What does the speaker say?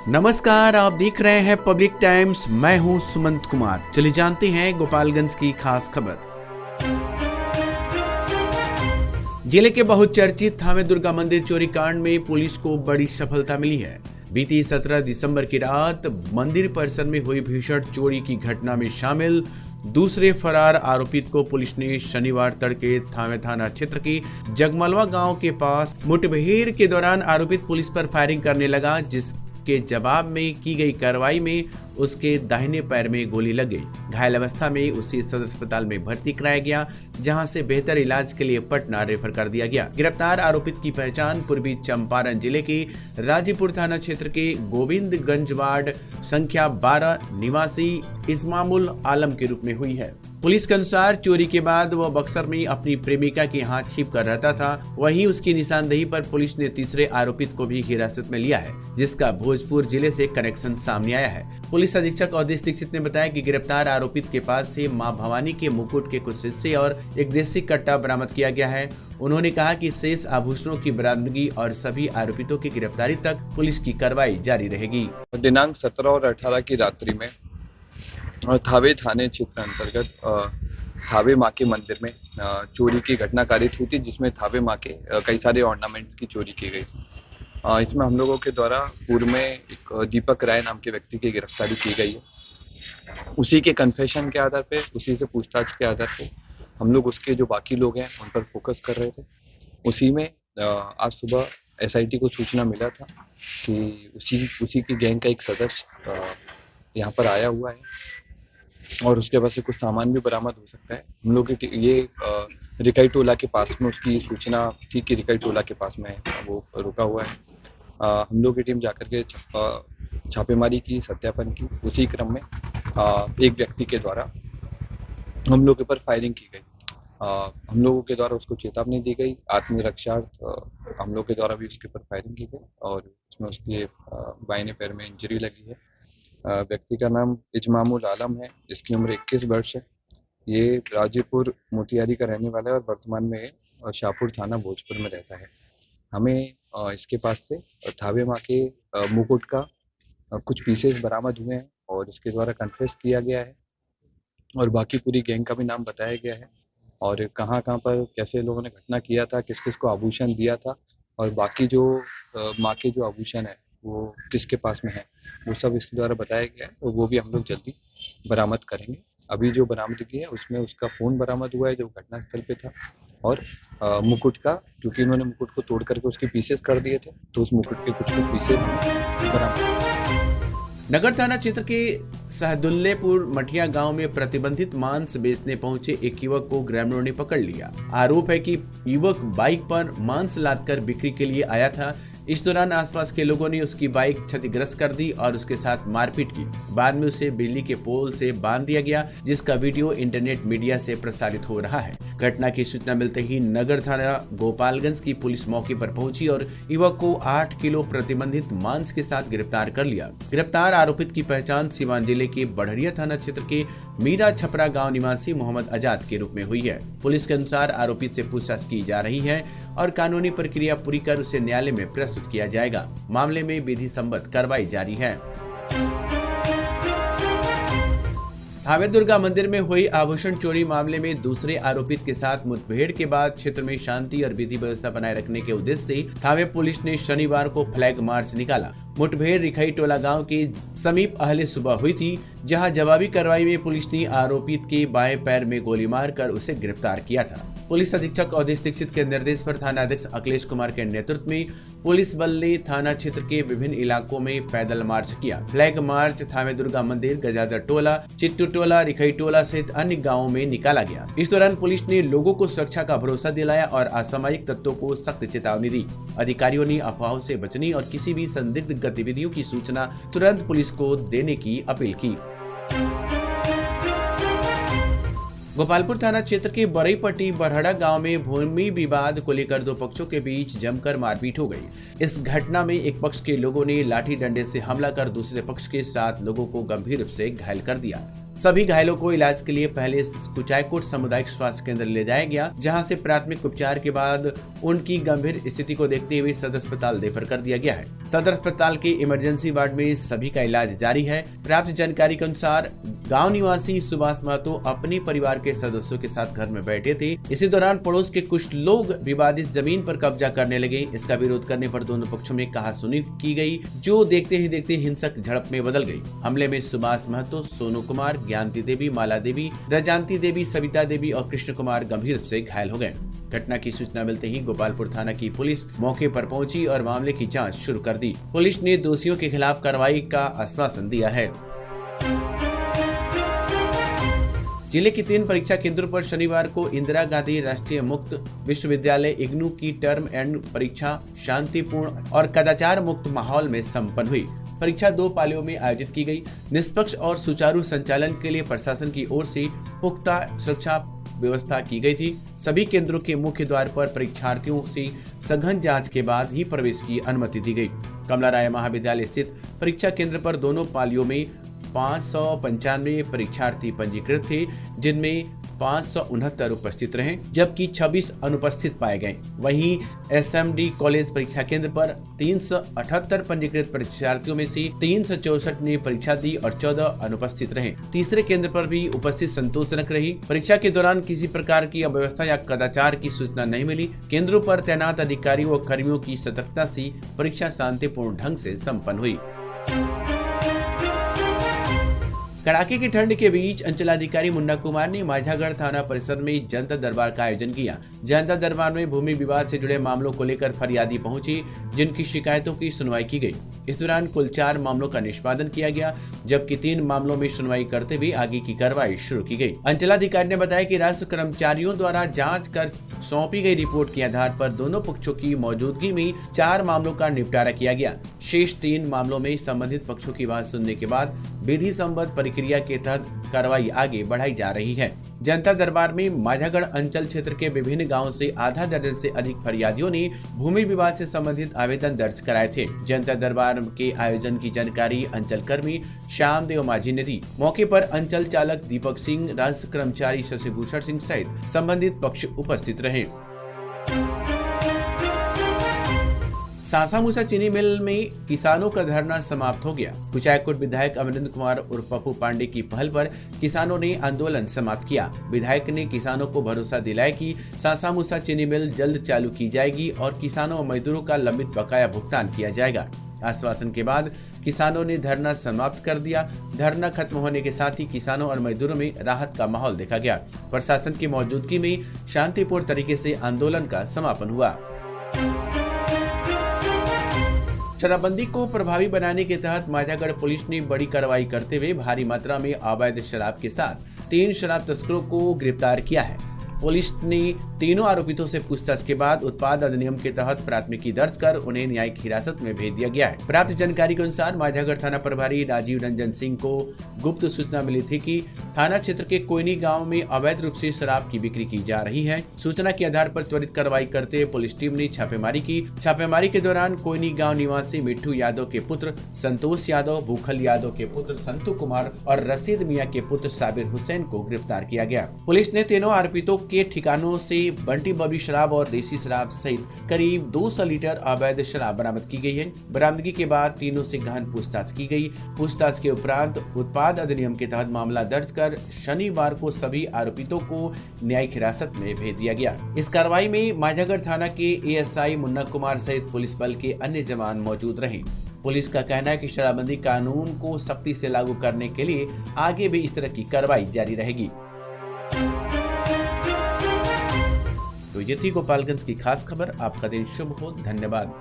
नमस्कार, आप देख रहे हैं पब्लिक टाइम्स। मैं हूं सुमंत कुमार। चलिए जानते हैं गोपालगंज की खास खबर। जिले के बहुचर्चित थावे दुर्गा मंदिर चोरी कांड में पुलिस को बड़ी सफलता मिली है। बीती 17 दिसंबर की रात मंदिर परिसर में हुई भीषण चोरी की घटना में शामिल दूसरे फरार आरोपित को पुलिस ने शनिवार तड़के थावे थाना क्षेत्र के जगमलवा गांव के पास मुठभेड़ के दौरान आरोपित पुलिस पर फायरिंग करने लगा, जिसके जवाब में की गई कार्रवाई में उसके दाहिने पैर में गोली लग गई। घायल अवस्था में उसे सदर अस्पताल में भर्ती कराया गया, जहां से बेहतर इलाज के लिए पटना रेफर कर दिया गया। गिरफ्तार आरोपित की पहचान पूर्वी चंपारण जिले के राजीपुर थाना क्षेत्र के गोविंदगंज वार्ड संख्या 12 निवासी इस्मामुल आलम के रूप में हुई है। पुलिस के अनुसार चोरी के बाद वह बक्सर में अपनी प्रेमिका के यहाँ छिप कर रहता था। वहीं उसकी निशानदेही पर पुलिस ने तीसरे आरोपित को भी हिरासत में लिया है, जिसका भोजपुर जिले से कनेक्शन सामने आया है। पुलिस अधीक्षक अवधेश दीक्षित ने बताया कि गिरफ्तार आरोपित के पास से मां भवानी के मुकुट के कुछ हिस्से और एक देसी कट्टा बरामद किया गया है। उन्होंने कहा कि शेष आभूषणों की बरामदगी और सभी आरोपितों की गिरफ्तारी तक पुलिस की कार्रवाई जारी रहेगी। दिनांक 17 और 18 की रात्रि में थावे थाने क्षेत्र अंतर्गत थावे माँ के मंदिर में चोरी की घटना कारित हुई थी, जिसमें थावे माँ के कई सारे ऑर्नामेंट्स की चोरी की गई थी। इसमें हम लोगों के द्वारा पूर्व में एक दीपक राय नाम के व्यक्ति की गिरफ्तारी की गई है। उसी के कन्फेशन के आधार पे, उसी से पूछताछ के आधार पे हम लोग उसके जो बाकी लोग हैं उन पर फोकस कर रहे थे। उसी में आज सुबह एसआईटी को सूचना मिला था कि उसी की गैंग का एक सदस्य यहाँ पर आया हुआ है और उसके पास से कुछ सामान भी बरामद हो सकता है। हम लोग ये रिकाई टोला के पास में उसकी सूचना थी कि रिकाई टोला के पास में वो रुका हुआ है। हम लोग की टीम जाकर के छापेमारी की, सत्यापन की। उसी क्रम में एक व्यक्ति के द्वारा हम लोग के ऊपर फायरिंग की गई। हम लोगों के द्वारा उसको चेतावनी दी गई। आत्मरक्षार्थ हम लोग के द्वारा भी उसके ऊपर फायरिंग की गई और उसमें उसके बाएं पैर में इंजरी लगी है। व्यक्ति का नाम इस्मामुल आलम है, जिसकी उम्र 21 वर्ष है। ये राजीपुर मोतिहारी का रहने वाला है और वर्तमान में शाहपुर थाना भोजपुर में रहता है। हमें इसके पास से थावे माँ के मुकुट का कुछ पीसेस बरामद हुए हैं और इसके द्वारा कन्फेस किया गया है और बाकी पूरी गैंग का भी नाम बताया गया है और कहाँ पर कैसे लोगों ने घटना किया था, किस किस को आभूषण दिया था और बाकी जो माँ के जो आभूषण है वो किसके पास में है, वो सब इसके द्वारा बताया गया है और वो भी हम लोग जल्दी बरामद करेंगे। अभी जो बरामदगी है उसमें उसका फ़ोन बरामद हुआ है जो घटनास्थल पे था और मुकुट का, क्योंकि उन्होंने मुकुट को तोड़ करके उसके पीसेस कर दिए थे, तो उस मुकुट के कुछ पीसेस बरामद। नगर थाना क्षेत्र के सहदुल्लेपुर मठिया गांव में प्रतिबंधित मांस बेचने पहुंचे एक युवक को ग्रामीणों ने पकड़ लिया। आरोप है कि युवक बाइक पर मांस लादकर बिक्री के लिए आया था। इस दौरान आसपास के लोगों ने उसकी बाइक क्षतिग्रस्त कर दी और उसके साथ मारपीट की। बाद में उसे बिजली के पोल से बांध दिया गया, जिसका वीडियो इंटरनेट मीडिया से प्रसारित हो रहा है। घटना की सूचना मिलते ही नगर थाना गोपालगंज की पुलिस मौके पर पहुंची और युवक को 8 किलो प्रतिबंधित मांस के साथ गिरफ्तार कर लिया। गिरफ्तार आरोपित की पहचान सीवान जिले के बढ़िया थाना क्षेत्र के मीरा छपरा गाँव निवासी मोहम्मद आजाद के रूप में हुई है। पुलिस के अनुसार आरोपित से पूछताछ की जा रही है और कानूनी प्रक्रिया पूरी कर उसे न्यायालय में प्रस्तुत किया जाएगा। मामले में विधि सम्मत कार्रवाई जारी है। थावे दुर्गा मंदिर में हुई आभूषण चोरी मामले में दूसरे आरोपित के साथ मुठभेड़ के बाद क्षेत्र में शांति और विधि व्यवस्था बनाए रखने के उद्देश्य से थावे पुलिस ने शनिवार को फ्लैग मार्च निकाला। मुठभेड़ रिखाई टोला गांव के समीप अहले सुबह हुई थी, जहां जवाबी कार्रवाई में पुलिस ने आरोपित के बाएं पैर में गोली मारकर उसे गिरफ्तार किया था। पुलिस अधीक्षक अवधेश दीक्षित के निर्देश पर थाना अध्यक्ष अखिलेश कुमार के नेतृत्व में पुलिस बल ने थाना क्षेत्र के विभिन्न इलाकों में पैदल मार्च किया। फ्लैग मार्च थावे दुर्गा मंदिर, गजादर टोला, चिट्टू टोला, रिखाई टोला सहित अन्य गाँवों में निकाला गया। इस दौरान पुलिस ने लोगों को सुरक्षा का भरोसा दिलाया और असामाजिक तत्वों को सख्त चेतावनी दी। अधिकारियों ने अफवाहों से बचने और किसी भी संदिग्ध गतिविधियों की सूचना तुरंत पुलिस को देने की अपील की। गोपालपुर थाना क्षेत्र के बरईपट्टी बरहड़ा गांव में भूमि विवाद को लेकर दो पक्षों के बीच जमकर मारपीट हो गई। इस घटना में एक पक्ष के लोगों ने लाठी डंडे से हमला कर दूसरे पक्ष के 7 लोगों को गंभीर रूप से घायल कर दिया। सभी घायलों को इलाज के लिए पहले कुचायकोट सामुदायिक स्वास्थ्य केंद्र ले जाया गया, जहां से प्राथमिक उपचार के बाद उनकी गंभीर स्थिति को देखते हुए सदर अस्पताल रेफर कर दिया गया है। सदर अस्पताल के इमरजेंसी वार्ड में सभी का इलाज जारी है। प्राप्त जानकारी के अनुसार गांव निवासी सुभाष महतो अपने परिवार के सदस्यों के साथ घर में बैठे थे। इसी दौरान पड़ोस के कुछ लोग विवादित जमीन पर कब्जा करने लगे। इसका विरोध करने पर दोनों पक्षों में कहासुनी की गई, जो देखते ही देखते हिंसक झड़प में बदल गई। हमले में सुभाष महतो, सोनू कुमार, ज्ञानती देवी, माला देवी, रजांती देवी, सविता देवी और कृष्ण कुमार गंभीर रूप से घायल हो गए। घटना की सूचना मिलते ही गोपालपुर थाना की पुलिस मौके पर पहुंची और मामले की जांच शुरू कर दी। पुलिस ने दोषियों के खिलाफ कार्रवाई का आश्वासन दिया है। जिले की 3 परीक्षा केंद्रों पर शनिवार को इंदिरा गांधी राष्ट्रीय मुक्त विश्वविद्यालय इग्नू की टर्म एंड परीक्षा शांतिपूर्ण और कदाचार मुक्त माहौल में संपन्न हुई। परीक्षा 2 पालियों में आयोजित की गई। निष्पक्ष और सुचारू संचालन के लिए प्रशासन की ओर से पुख्ता सुरक्षा व्यवस्था की गई थी। सभी केंद्रों के मुख्य द्वार पर परीक्षार्थियों से सघन जांच के बाद ही प्रवेश की अनुमति दी गई। कमला राय महाविद्यालय स्थित परीक्षा केंद्र पर दोनों पालियों में 595 परीक्षार्थी पंजीकृत थे, जिनमें 569 उपस्थित रहे, जबकि 26 अनुपस्थित पाए गए। वहीं एसएमडी कॉलेज परीक्षा केंद्र पर 378 पंजीकृत परीक्षार्थियों में से 364 ने परीक्षा दी और 14 अनुपस्थित रहे। तीसरे केंद्र पर भी उपस्थित संतोषजनक रही। परीक्षा के दौरान किसी प्रकार की अव्यवस्था या कदाचार की सूचना नहीं मिली। केंद्रों पर तैनात अधिकारियों व कर्मियों की सतर्कता से परीक्षा शांतिपूर्ण ढंग से संपन्न हुई। कड़ाके की ठंड के बीच अंचलाधिकारी मुन्ना कुमार ने माझागढ़ थाना परिसर में जनता दरबार का आयोजन किया। जनता दरबार में भूमि विवाद से जुड़े मामलों को लेकर फरियादी पहुंची, जिनकी शिकायतों की सुनवाई की गई। इस दौरान कुल 4 मामलों का निष्पादन किया गया, जबकि 3 मामलों में सुनवाई करते हुए आगे की कार्रवाई शुरू की गई। अंचलाधिकारी ने बताया कि राजस्व कर्मचारियों द्वारा जाँच कर सौंपी गई रिपोर्ट के आधार पर दोनों पक्षों की मौजूदगी में 4 मामलों का निपटारा किया गया। शेष 3 मामलों में संबंधित पक्षों की बात सुनने के बाद विधि संबद्ध प्रक्रिया के तहत कार्रवाई आगे बढ़ाई जा रही है। जनता दरबार में माझागढ़ अंचल क्षेत्र के विभिन्न गांवों से आधा दर्जन से अधिक फरियादियों ने भूमि विवाद से संबंधित आवेदन दर्ज कराए थे। जनता दरबार के आयोजन की जानकारी अंचल कर्मी श्याम देव माझी ने दी। मौके पर अंचल चालक दीपक सिंह, राजस्व कर्मचारी शशिभूषण सिंह सहित संबंधित पक्ष उपस्थित रहे। सासामुसा चीनी मिल में किसानों का धरना समाप्त हो गया। कुचायकोट विधायक अमरिंदर कुमार उर्फ पप्पू पांडे की पहल पर किसानों ने आंदोलन समाप्त किया। विधायक ने किसानों को भरोसा दिलाया कि सासामुसा चीनी मिल जल्द चालू की जाएगी और किसानों और मजदूरों का लंबित बकाया भुगतान किया जाएगा। आश्वासन के बाद किसानों ने धरना समाप्त कर दिया। धरना खत्म होने के साथ ही किसानों और मजदूरों में राहत का माहौल देखा गया। प्रशासन की मौजूदगी में शांतिपूर्ण तरीके से आंदोलन का समापन हुआ। शराबबंदी को प्रभावी बनाने के तहत माझागढ़ पुलिस ने बड़ी कार्रवाई करते हुए भारी मात्रा में अवैध शराब के साथ 3 शराब तस्करों को गिरफ्तार किया है। पुलिस ने तीनों आरोपितों से पूछताछ के बाद उत्पाद अधिनियम के तहत प्राथमिकी दर्ज कर उन्हें न्यायिक हिरासत में भेज दिया गया है। प्राप्त जानकारी के अनुसार माझागढ़ थाना प्रभारी राजीव रंजन सिंह को गुप्त सूचना मिली थी कि थाना क्षेत्र के कोयनी गांव में अवैध रूप से शराब की बिक्री की जा रही है। सूचना के आधार पर त्वरित कार्रवाई करते हुए पुलिस टीम ने छापेमारी की। छापेमारी के दौरान कोयनी गाँव निवासी मिट्टू यादव के पुत्र संतोष यादव, भूखल यादव के पुत्र संतू कुमार और रशीद मियाँ के पुत्र साबिर हुसैन को गिरफ्तार किया गया। पुलिस ने तीनों आरोपितों के ठिकानों से बंटी बबी शराब और देसी शराब सहित करीब 200 लीटर अवैध शराब बरामद की गई है। बरामदगी के बाद तीनों से गहन पूछताछ की गई। पूछताछ के उपरांत उत्पाद अधिनियम के तहत मामला दर्ज कर शनिवार को सभी आरोपितों को न्यायिक हिरासत में भेज दिया गया। इस कार्रवाई में माझागढ़ थाना के एएसआई मुन्ना कुमार सहित पुलिस बल के अन्य जवान मौजूद रहे। पुलिस का कहना है कि शराबबंदी कानून को सख्ती से लागू करने के लिए आगे भी इस तरह की कार्रवाई जारी रहेगी। तो ये थी गोपालगंज की खास खबर। आपका दिन शुभ हो। धन्यवाद।